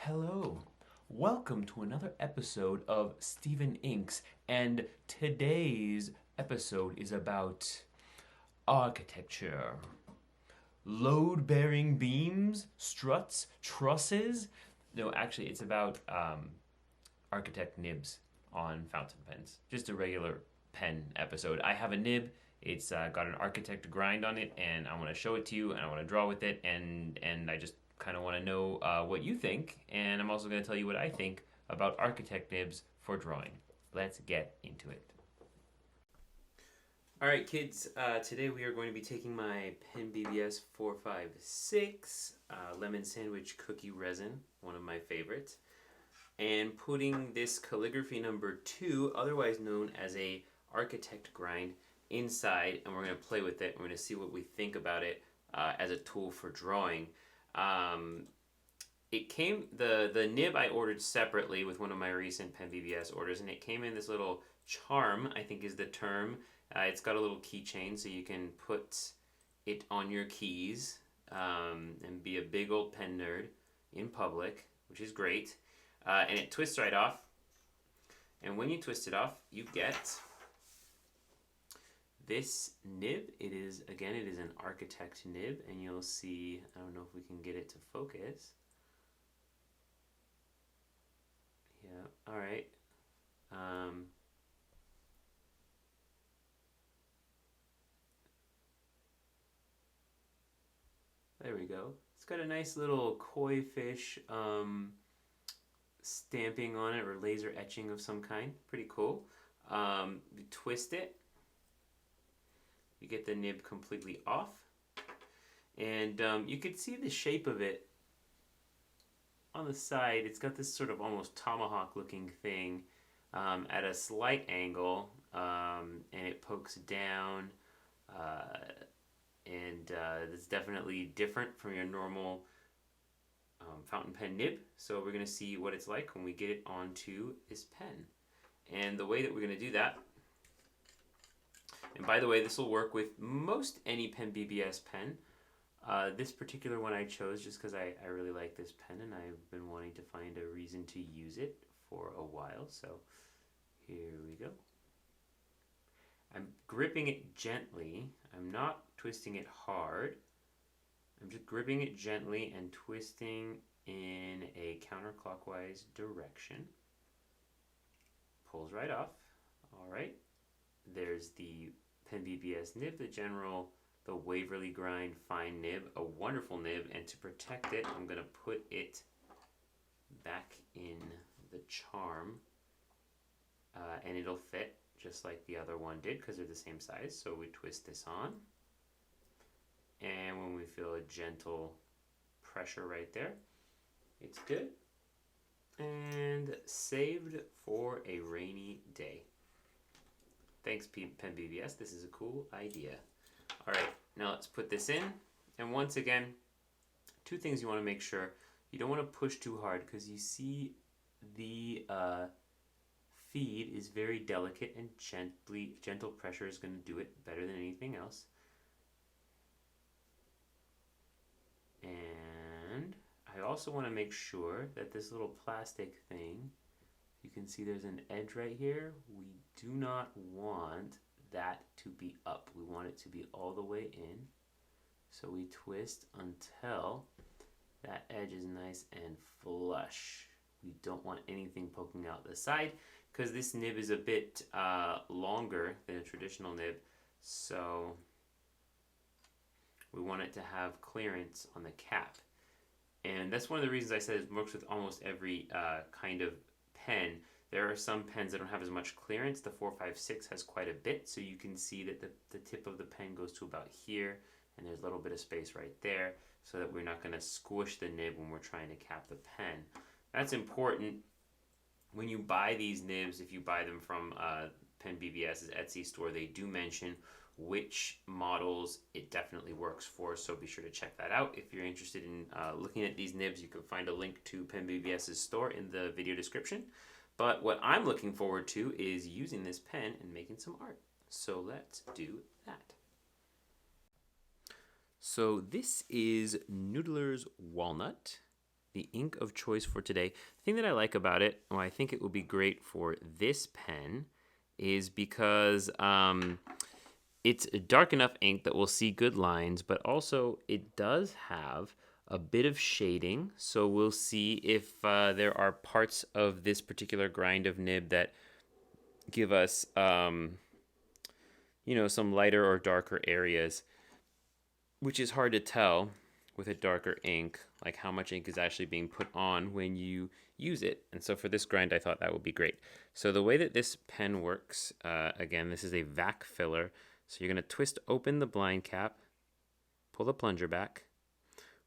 Hello. Welcome to another episode of Stephen Inks, and today's episode is about architecture. Load-bearing beams, struts, trusses. No, actually, it's about Architect Nibs on fountain pens. Just a regular pen episode. I have a nib. It's got an architect grind on it, and I want to show it to you, and I want to draw with it, and I just kind of want to know what you think, and I'm also going to tell you what I think about Architect Nibs for drawing. Let's get into it. All right, kids, today we are going to be taking my PenBBS 456 lemon sandwich cookie resin, one of my favorites, and putting this calligraphy number 2, otherwise known as a architect grind, inside, and we're going to play with it. We're going to see what we think about it as a tool for drawing. It came, the nib I ordered separately with one of my recent PenBBS orders, and it came in this little charm, I think is the term. It's got a little keychain so you can put it on your keys and be a big old pen nerd in public, which is great. And it twists right off. And when you twist it off, you get this nib. It is an Architect nib, and you'll see, I don't know if we can get it to focus. Yeah, all right. There we go. It's got a nice little koi fish stamping on it, or laser etching of some kind. Pretty cool. You twist it. You get the nib completely off, and you could see the shape of it on the side. It's got this sort of almost tomahawk looking thing at a slight angle, and it pokes down, and it's definitely different from your normal fountain pen nib. So we're going to see what it's like when we get it onto this pen. And the way that we're going to do that, and by the way, this will work with most any PenBBS pen. This particular one I chose just because I really like this pen, and I've been wanting to find a reason to use it for a while. So here we go. I'm gripping it gently. I'm not twisting it hard. I'm just gripping it gently and twisting in a counterclockwise direction. Pulls right off. All right. There's the PenBBS nib, the Waverly Grind fine nib, a wonderful nib, and to protect it, I'm going to put it back in the charm, and it'll fit just like the other one did because they're the same size. So we twist this on, and when we feel a gentle pressure right there, it's good and saved for a rainy day. Thanks, PenBBS. This is a cool idea. All right, now let's put this in. And once again, two things you want to make sure. You don't want to push too hard because you see the feed is very delicate, and gentle pressure is going to do it better than anything else. And I also want to make sure that this little plastic thing, you can see there's an edge right here. We do not want that to be up. We want it to be all the way in. So we twist until that edge is nice and flush. We don't want anything poking out the side because this nib is a bit longer than a traditional nib. So we want it to have clearance on the cap. And that's one of the reasons I said it works with almost every kind of pen. There are some pens that don't have as much clearance. The 456 has quite a bit, so you can see that the tip of the pen goes to about here, and there's a little bit of space right there, so that we're not going to squish the nib when we're trying to cap the pen. That's important when you buy these nibs. If you buy them from PenBBS's Etsy store, they do mention which models it definitely works for, so be sure to check that out. If you're interested in looking at these nibs, you can find a link to PenBBS's store in the video description. But what I'm looking forward to is using this pen and making some art. So let's do that. So this is Noodlers Walnut. the ink of choice for today. The thing that I like about it, or I think it will be great for this pen, is because it's a dark enough ink that we'll see good lines, but also it does have a bit of shading. So we'll see if there are parts of this particular grind of nib that give us, you know, some lighter or darker areas, which is hard to tell with a darker ink, like how much ink is actually being put on when you use it. And so for this grind, I thought that would be great. So the way that this pen works, again, this is a vac filler. So you're going to twist open the blind cap, pull the plunger back.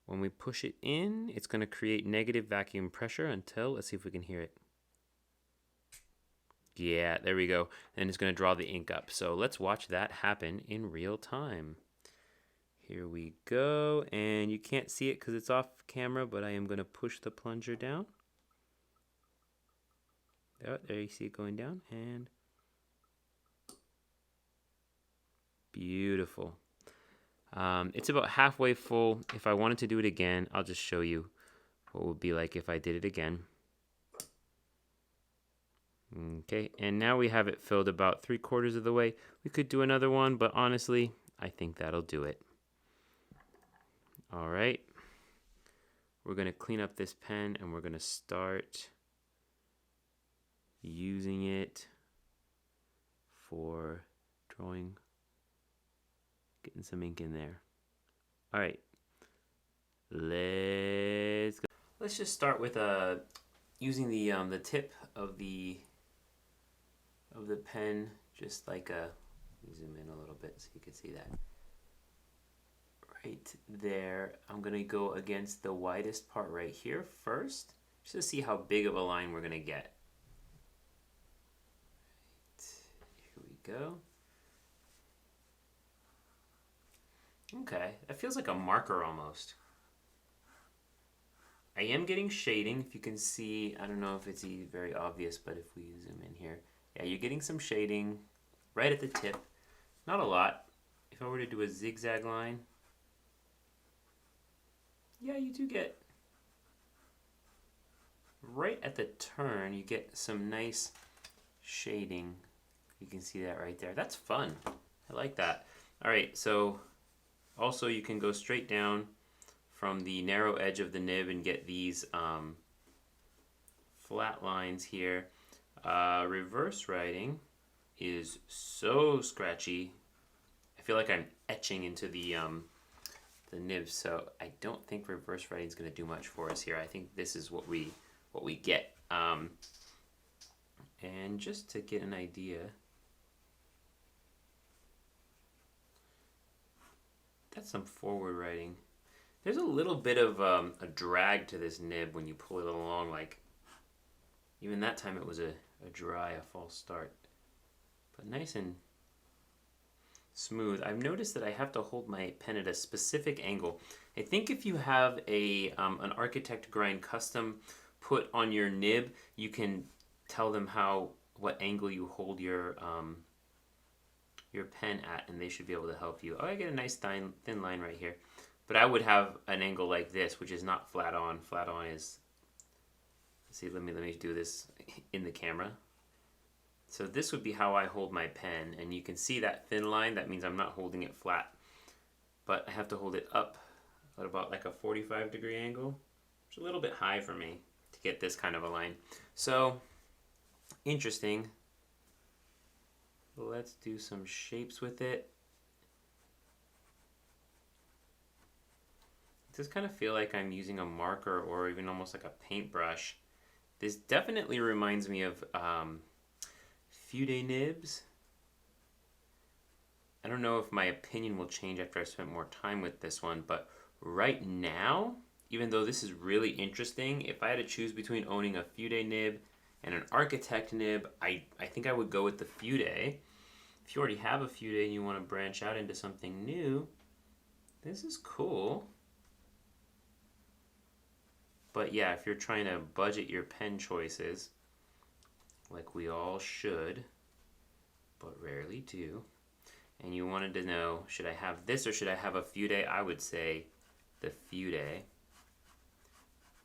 When we push it in, it's going to create negative vacuum pressure until, let's see if we can hear it. Yeah, there we go. And it's going to draw the ink up. So let's watch that happen in real time. Here we go, and you can't see it because it's off camera, but I am going to push the plunger down. Oh, there you see it going down, and beautiful. It's about halfway full. If I wanted to do it again, I'll just show you what it would be like if I did it again. Okay, and now we have it filled about 3/4 of the way. We could do another one, but honestly, I think that'll do it. All right, we're going to clean up this pen and we're going to start using it for drawing, getting some ink in there. All right, let's go. Let's just start with using the tip of the pen, just like let me zoom in a little bit so you can see that. Right there, I'm going to go against the widest part right here first, just to see how big of a line we're going to get. Right, here we go. Okay, that feels like a marker almost. I am getting shading, if you can see. I don't know if it's very obvious, but if we zoom in here, yeah, you're getting some shading right at the tip. Not a lot. If I were to do a zigzag line, yeah, you do get, right at the turn, you get some nice shading. You can see that right there. That's fun. I like that. All right, so also you can go straight down from the narrow edge of the nib and get these flat lines here. Reverse writing is so scratchy. I feel like I'm etching into the nibs, so I don't think reverse writing is going to do much for us here. I think this is what we get. And just to get an idea, that's some forward writing. There's a little bit of a drag to this nib when you pull it along. Like even that time it was a false start, but nice and smooth. I've noticed that I have to hold my pen at a specific angle. I think if you have an Architect grind custom put on your nib, you can tell them what angle you hold your pen at, and they should be able to help you. Oh, I get a nice thin line right here. But I would have an angle like this, which is not flat on. Flat on is, see, let me do this in the camera. So this would be how I hold my pen, and you can see that thin line. That means I'm not holding it flat, but I have to hold it up at about like a 45-degree angle, which is a little bit high for me to get this kind of a line. So interesting. Let's do some shapes with it. It does kind of feel like I'm using a marker or even almost like a paintbrush. This definitely reminds me of Fude nibs. I don't know if my opinion will change after I spent more time with this one, but right now, even though this is really interesting, if I had to choose between owning a Fude nib and an Architect nib, I think I would go with the Fude. If you already have a Fude and you want to branch out into something new, this is cool. But yeah, if you're trying to budget your pen choices, like we all should, but rarely do, and you wanted to know, should I have this or should I have a Fude? I would say the Fude.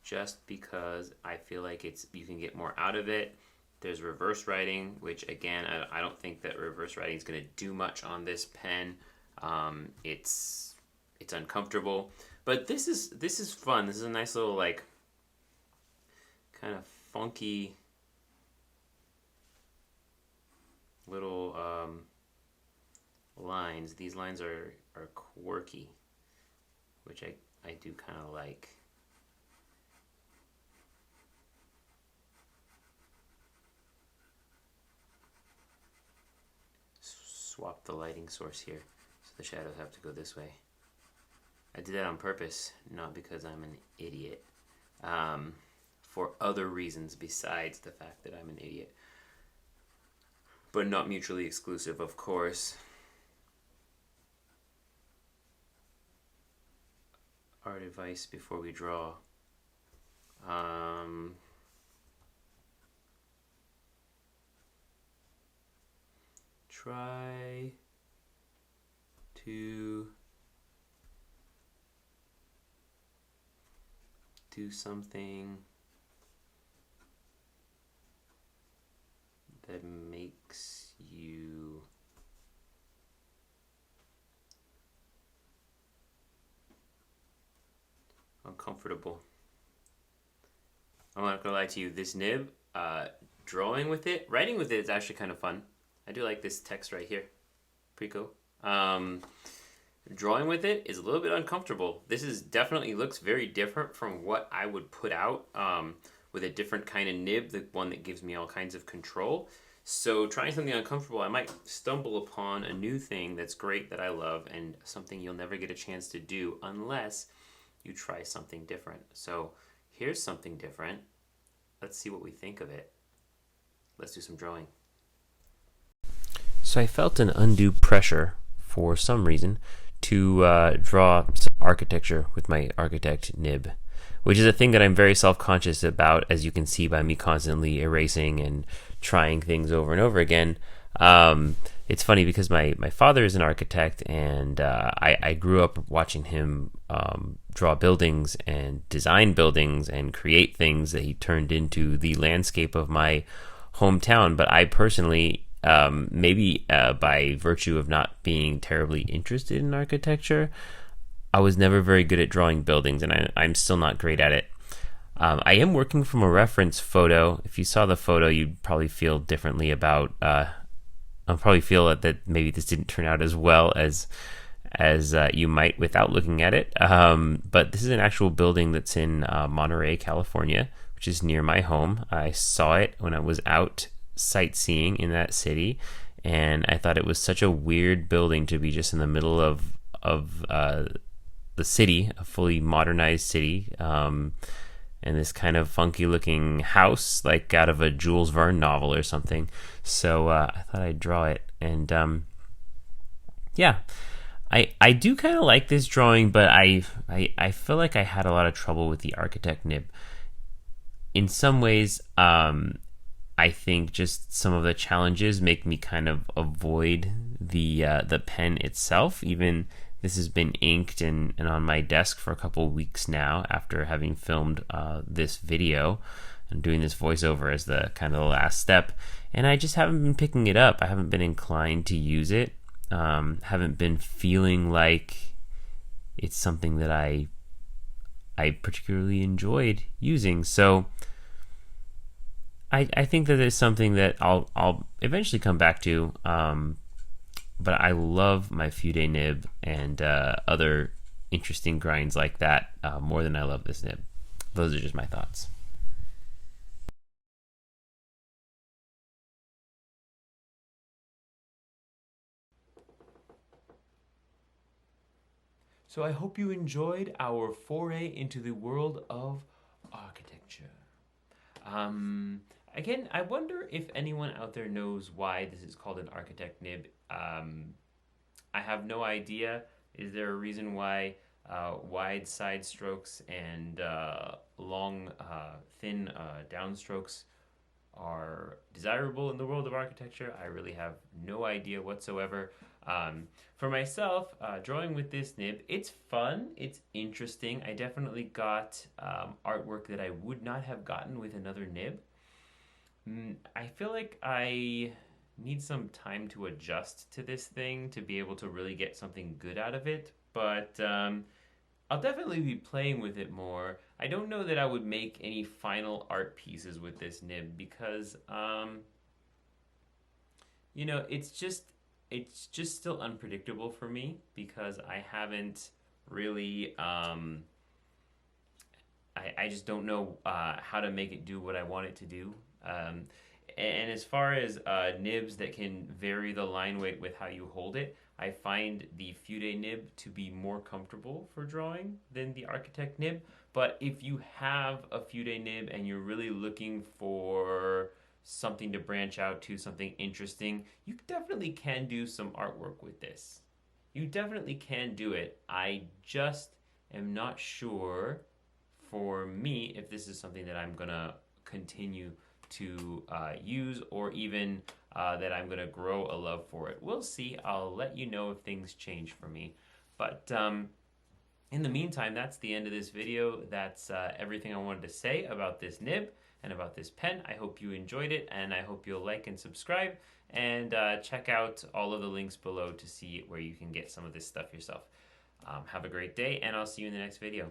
just because I feel like you can get more out of it. There's reverse writing, which again, I don't think that reverse writing is going to do much on this pen. It's uncomfortable, but this is fun. This is a nice little like kind of funky little lines. These lines are quirky, which I do kind of like. Swap the lighting source here, so the shadows have to go this way. I did that on purpose, not because I'm an idiot. For other reasons besides the fact that I'm an idiot. But not mutually exclusive, of course. Art advice before we draw. Try to do something that makes you uncomfortable. I'm not gonna lie to you, this nib, drawing with it, writing with it is actually kind of fun. I do like this text right here. Pretty cool. Drawing with it is a little bit uncomfortable. This is definitely looks very different from what I would put out with a different kind of nib, the one that gives me all kinds of control. So trying something uncomfortable, I might stumble upon a new thing that's great that I love and something you'll never get a chance to do unless you try something different. So here's something different. Let's see what we think of it. Let's do some drawing. So I felt an undue pressure for some reason to draw some architecture with my Architect Nib, which is a thing that I'm very self-conscious about, as you can see by me constantly erasing and trying things over and over again. It's funny because my father is an architect, and I grew up watching him draw buildings and design buildings and create things that he turned into the landscape of my hometown. But I personally, maybe by virtue of not being terribly interested in architecture, I was never very good at drawing buildings, and I'm still not great at it. I am working from a reference photo. If you saw the photo, you'd probably feel differently about. I'll probably feel that maybe this didn't turn out as well as you might without looking at it. But this is an actual building that's in Monterey, California, which is near my home. I saw it when I was out sightseeing in that city, and I thought it was such a weird building to be just in the middle of the city, a fully modernized city, and this kind of funky looking house like out of a Jules Verne novel or something. So I thought I'd draw it, and yeah, I do kind of like this drawing, but I feel like I had a lot of trouble with the Architect Nib. In some ways, I think just some of the challenges make me kind of avoid the pen itself. Even this has been inked and on my desk for a couple of weeks now after having filmed this video and doing this voiceover as the kind of the last step. And I just haven't been picking it up. I haven't been inclined to use it. Haven't been feeling like it's something that I particularly enjoyed using. So I think that it's something that I'll eventually come back to, but I love my Fude nib and other interesting grinds like that more than I love this nib. Those are just my thoughts. So I hope you enjoyed our foray into the world of architecture. Again, I wonder if anyone out there knows why this is called an Architect Nib. I have no idea. Is there a reason why wide side strokes and long, thin downstrokes are desirable in the world of architecture. I really have no idea whatsoever. For myself, drawing with this nib, it's fun, it's interesting. I definitely got artwork that I would not have gotten with another nib. I feel like I need some time to adjust to this thing to be able to really get something good out of it, but I'll definitely be playing with it more. I don't know that I would make any final art pieces with this nib because, you know, it's just still unpredictable for me because I haven't really, I just don't know how to make it do what I want it to do. Um, and as far as nibs that can vary the line weight with how you hold it, I find the Fude nib to be more comfortable for drawing than the Architect nib. But if you have a Fude nib and you're really looking for something to branch out to, something interesting, you definitely can do some artwork with this. You definitely can do it. I just am not sure for me if this is something that I'm gonna continue to use or even that I'm gonna grow a love for it. We'll see. I'll let you know if things change for me. But in the meantime, that's the end of this video. That's everything I wanted to say about this nib and about this pen. I hope you enjoyed it, and I hope you'll like and subscribe, and check out all of the links below to see where you can get some of this stuff yourself. Have a great day, and I'll see you in the next video.